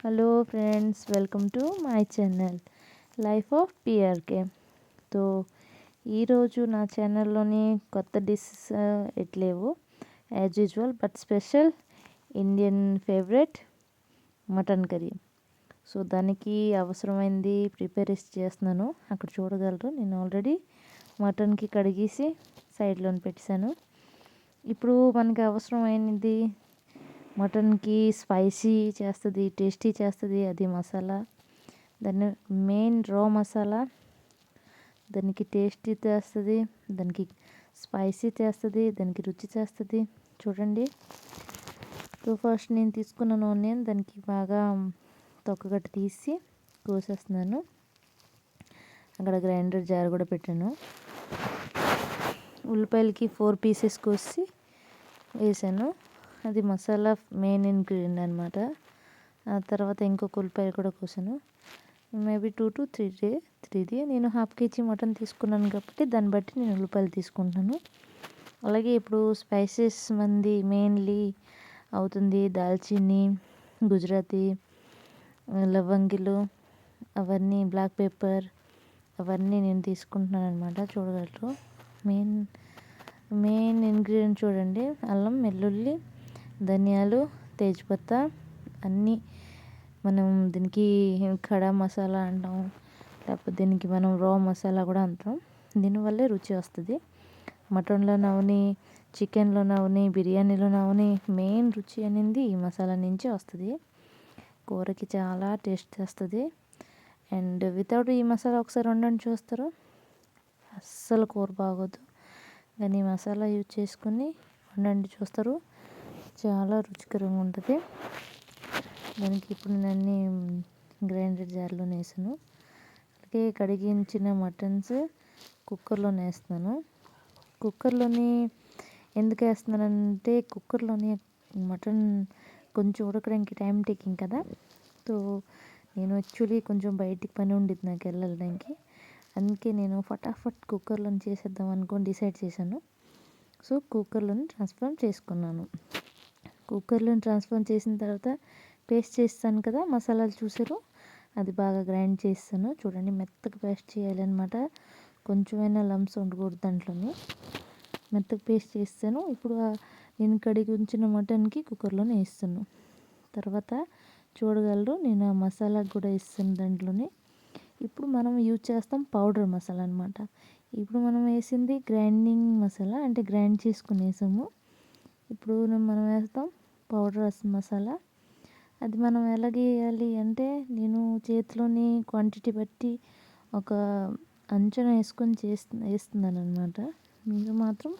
Hello friends, welcome to my channel life of PRK. So ఈరోజు నా ఛానల్లోని కొత్త డిషెస్ ఎట్లేవు as usual, but special Indian favourite mutton curry. So దానికి అవసరమైంది ప్రిపేర్ చేస్తున్నాను. అక్కడ చూడగలరు, నేను ఆల్రెడీ మటన్కి కడిగేసి సైడ్లో పెట్టేశాను. ఇప్పుడు మనకి అవసరమైనది మటన్కి స్పైసీ చేస్తుంది, టేస్టీ చేస్తుంది అది మసాలా. దాన్ని మెయిన్ రా మసాలా దానికి టేస్టీ చేస్తుంది, దానికి స్పైసీ చేస్తుంది, దానికి రుచి చేస్తుంది. చూడండి. సో ఫస్ట్ నేను తీసుకున్న ఆనియన్ దానికి బాగా తొక్కగట్టు తీసి కోసేస్తున్నాను. అక్కడ గ్రైండర్ జార్ కూడా పెట్టాను. ఉల్లిపాయలకి 4 పీసెస్ కోసి వేసాను. అది మసాలా మెయిన్ ఇంగ్రీడియంట్ అనమాట. ఆ తర్వాత ఇంకొక ఉల్లిపాయ కూడా కోసాను. మేబీ 2 to 3 నేను 1/2 kg మటన్ తీసుకున్నాను కాబట్టి దాన్ని బట్టి నేను ఉల్లిపాయలు తీసుకుంటున్నాను. అలాగే ఇప్పుడు స్పైసెస్ మంది మెయిన్లీ అవుతుంది దాల్చిని, గుజరాతీ, లవంగిలు, అవన్నీ బ్లాక్ పెప్పర్ అవన్నీ నేను తీసుకుంటున్నాను అనమాట. చూడగలరు. మెయిన్ ఇంగ్రీడియంట్ చూడండి, అల్లం, వెల్లుల్లి, ధనియాలు, తేజ్పత్తా అన్నీ. మనం దీనికి ఖడా మసాలా అంటాం, లేకపోతే దీనికి మనం రా మసాలా కూడా అంటాం. దీనివల్లే రుచి వస్తుంది. మటన్లోనవని, చికెన్లోనవని, బిర్యానీలోనవని మెయిన్ రుచి అనేది ఈ మసాలా నుంచే వస్తుంది. కూరకి చాలా టేస్ట్ చేస్తుంది. అండ్ వితౌట్ ఈ మసాలా ఒకసారి వండండి చూస్తారు, అస్సలు కూర బాగోదు. కానీ మసాలా యూజ్ చేసుకుని వండండి చూస్తారు, చాలా రుచికరంగా ఉంటుంది. దానికి ఇప్పుడు నేను గ్రైండర్ జార్లో వేసాను. అలాగే కడిగించిన మటన్స్ కుక్కర్లోనే వేస్తున్నాను. కుక్కర్లోని ఎందుకు వేస్తున్నానంటే కుక్కర్లోని మటన్ కొంచెం ఉడకడానికి టైం టేకింగ్ కదా. సో నేను యాక్చువల్లీ కొంచెం బయటికి పని ఉండిద్ది నాకు వెళ్ళడానికి, అందుకే నేను ఫటాఫట్ కుక్కర్లో చేసేద్దాం అనుకొని డిసైడ్ చేశాను. సో కుక్కర్లోని ట్రాన్స్ఫర్ చేసుకున్నాను. కుక్కర్లో ట్రాన్స్ఫర్ చేసిన తర్వాత పేస్ట్ చేస్తాను కదా, మసాలాలు చూసారు, అది బాగా గ్రైండ్ చేస్తాను. చూడండి, మెత్తగా పేస్ట్ చేయాలన్నమాట. కొంచెమైనా లంప్స్ ఉండకూడదు దాంట్లోని. మెత్తగా పేస్ట్ చేస్తాను. ఇప్పుడు నేను కడిగి ఉంచిన మటన్కి కుక్కర్లోనే వేస్తాను. తర్వాత చూడగలరు, నేను ఆ మసాలా కూడా వేస్తాను దాంట్లోనే. ఇప్పుడు మనం యూజ్ చేస్తాం పౌడర్ మసాలా అనమాట. ఇప్పుడు మనం వేసింది గ్రైండింగ్ మసాలా, అంటే గ్రైండ్ చేసుకుని వేసాము. ఇప్పుడు మనం వేస్తాం పౌడర్ మసాలా. అది మనం ఎలాగ వేయాలి అంటే, నేను చేతిలోని క్వాంటిటీ బట్టి ఒక అంచనా వేసుకొని వేస్తున్నాను అనమాట. మీరు మాత్రం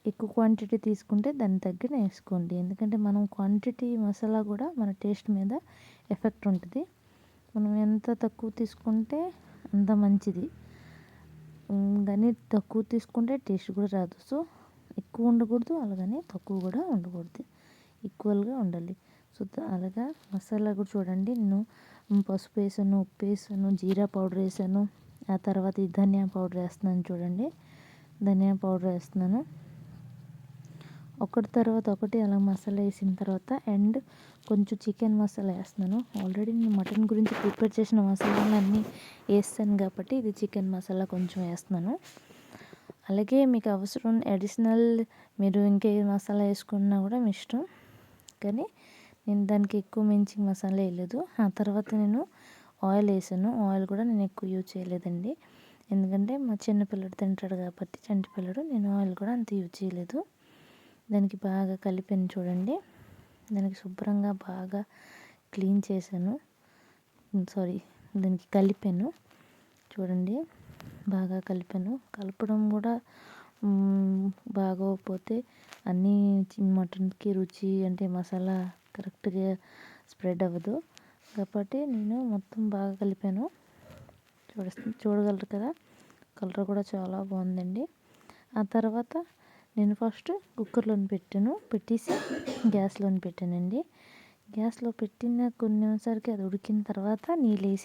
ఎక్కువ క్వాంటిటీ తీసుకుంటే దాన్ని తగ్గి వేసుకోండి. ఎందుకంటే మనం క్వాంటిటీ మసాలా కూడా మన టేస్ట్ మీద ఎఫెక్ట్ ఉంటుంది. మనం ఎంత తక్కువ తీసుకుంటే అంత మంచిది, కానీ తక్కువ తీసుకుంటే టేస్ట్ కూడా రాదు. సో ఎక్కువ ఉండకూడదు, అలాగని తక్కువ కూడా ఉండకూడదు, ఈక్వల్గా ఉండాలి. సో అలాగా మసాలా కూడా చూడండి, నేను పసుపు వేసాను, ఉప్పు వేసాను, జీరా పౌడర్ వేసాను. ఆ తర్వాత ఈ ధనియా పౌడర్ వేస్తున్నాను. చూడండి, ధనియా పౌడర్ వేస్తున్నాను. ఒకటి తర్వాత ఒకటి అలా మసాలా వేసిన తర్వాత అండ్ కొంచెం చికెన్ మసాలా వేస్తున్నాను. ఆల్రెడీ నేను మటన్ గురించి ప్రిపేర్ చేసిన మసాలాలు అన్నీ వేస్తాను కాబట్టి ఇది చికెన్ మసాలా కొంచెం వేస్తున్నాను. అలాగే మీకు అవసరం అడిషనల్ మీరు ఇంకే మసాలా వేసుకున్నా కూడా మీ ఇష్టం, కానీ నేను దానికి ఎక్కువ మించి మసాలా వేయలేదు. ఆ తర్వాత నేను ఆయిల్ వేసాను. ఆయిల్ కూడా నేను ఎక్కువ యూజ్ చేయలేదండి, ఎందుకంటే మా చిన్నపిల్లడు తింటాడు కాబట్టి చంటిపిల్లడు, నేను ఆయిల్ కూడా అంత యూజ్ చేయలేదు. దానికి బాగా కలిపాను. చూడండి, దానికి శుభ్రంగా బాగా క్లీన్ చేశాను, దానికి కలిపాను. చూడండి, బాగా కలిపాను. కలపడం కూడా బాగోకపోతే అన్నీ మటన్కి రుచి అంటే మసాలా కరెక్ట్గా స్ప్రెడ్ అవ్వదు కాబట్టి నేను మొత్తం బాగా కలిపాను. చూడగలరు కదా, కలర్ కూడా చాలా బాగుందండి. ఆ తర్వాత నేను ఫస్ట్ కుక్కర్లో పెట్టేసి గ్యాస్లో పెట్టానండి. గ్యాస్లో పెట్టిన కొన్ని నిమిషాలకి అది ఉడికిన తర్వాత నీళ్ళు వేసి